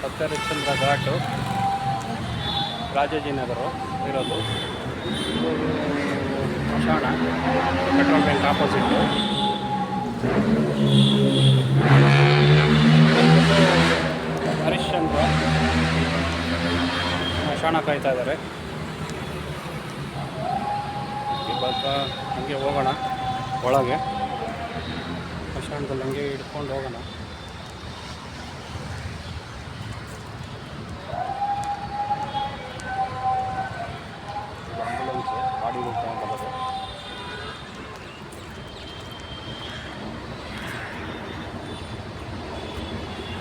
ಸತ್ಯಹರಿಶ್ಚಂದ್ರ ಘಾಟು, ರಾಜಾಜಿನಗರ ಇರೋದು. ಇದು ಸ್ಮಶಾನ, ಪೆಟ್ರೋಲ್ ಬ್ಯಾಂಕ್ ಆಪೋಸಿಟ್ಟು. ಹರಿಶ್ಚಂದ್ರ ಸ್ಮಶಾನ ಕಾಯ್ತಾ ಇದ್ದಾರೆ. ಇವಾಗ ಹಂಗೆ ಹೋಗೋಣ ಒಳಗೆ, ಸ್ಮಶಾನದಲ್ಲಿ ಹಂಗೆ ಹಿಡ್ಕೊಂಡು ಹೋಗೋಣ. ಆಂಬುಲೆನ್ಸ್ ಗಾಡಿಗಳು ತಗೊಂಡ್ಬರೋದು.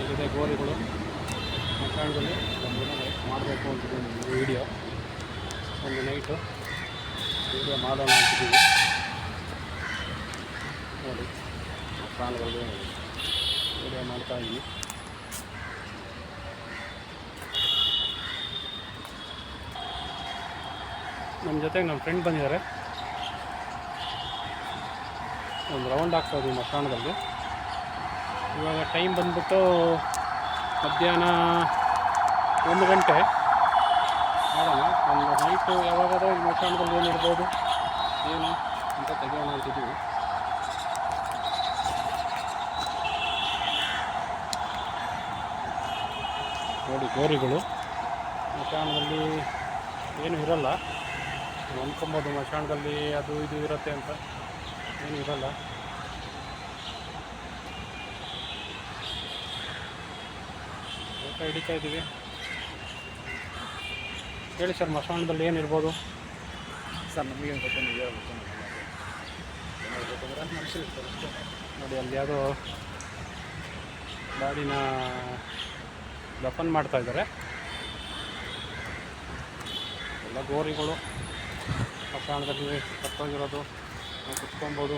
ಇಲ್ಲಿದೆ ಗೋರಿಗಳು. ಸ್ಮಶಾನದಲ್ಲಿ ಒಂದು ದಿನ ನೈಟ್ ಮಾಡಬೇಕು ಅಂತಿದ್ದೀನಿ ವೀಡಿಯೋ. ಒಂದು ನೈಟು ವೀಡಿಯೋ ಮಾಡೋಣ ಅಂತಿದ್ದೀವಿ. ನೋಡಿ ಸ್ಮಶಾನಗಳಿಗೆ ವೀಡಿಯೋ ಮಾಡ್ತಾಯಿದ್ದೀನಿ. ನಮ್ಮ ಜೊತೆಗೆ ನಮ್ಮ ಫ್ರೆಂಡ್ ಬಂದಿದ್ದಾರೆ. ಒಂದು ರೌಂಡ್ ಆಗ್ತಾಯಿದ್ವಿ ಸ್ಮಶಾನದಲ್ಲಿ. ಇವಾಗ ಟೈಮ್ ಬಂದ್ಬಿಟ್ಟು ಮಧ್ಯಾಹ್ನ 1 ಗಂಟೆ. ನೋಡೋಣ ಒಂದು ನೈಟು ಯಾವಾಗಾದರೂ ಸ್ಮಶಾನದಲ್ಲಿ ಏನಿರ್ಬೋದು ಏನು ಅಂತ ತೆಗೆಯೋಣ ಅಂತಿದ್ದೀವಿ. ನೋಡಿ ಗೋರಿಗಳು. ಸ್ಮಶಾನದಲ್ಲಿ ಏನು ಇರಲ್ಲ, ಅಂದ್ಕೊಬೋದು ಸ್ಮಶಾನದಲ್ಲಿ ಅದು ಇದು ಇರುತ್ತೆ ಅಂತ. ಏನು ಇರಲ್ಲ. ಊಟ ಹಿಡಿತಾ ಇದ್ದೀವಿ. ಹೇಳಿ ಸರ್, ಸ್ಮಶಾನದಲ್ಲಿ ಏನಿರ್ಬೋದು? ಸರ್ ನಮಗೆ ಗೊತ್ತೇನು ಗೊತ್ತಂದ್ರೆ ಮನುಷ್ಯರು ಅಷ್ಟೇ. ನೋಡಿ ಅಲ್ಲಿ ಯಾವುದೋ ಬಾಡಿನ ದಫನ್ ಮಾಡ್ತಾ ಇದ್ದಾರೆ. ಎಲ್ಲ ಗೋರಿಗಳು ಸ್ಮಶಾನದಲ್ಲಿ ಕಟ್ಟೋಗಿರೋದು ನಾವು ಕುತ್ಕೊಬೋದು.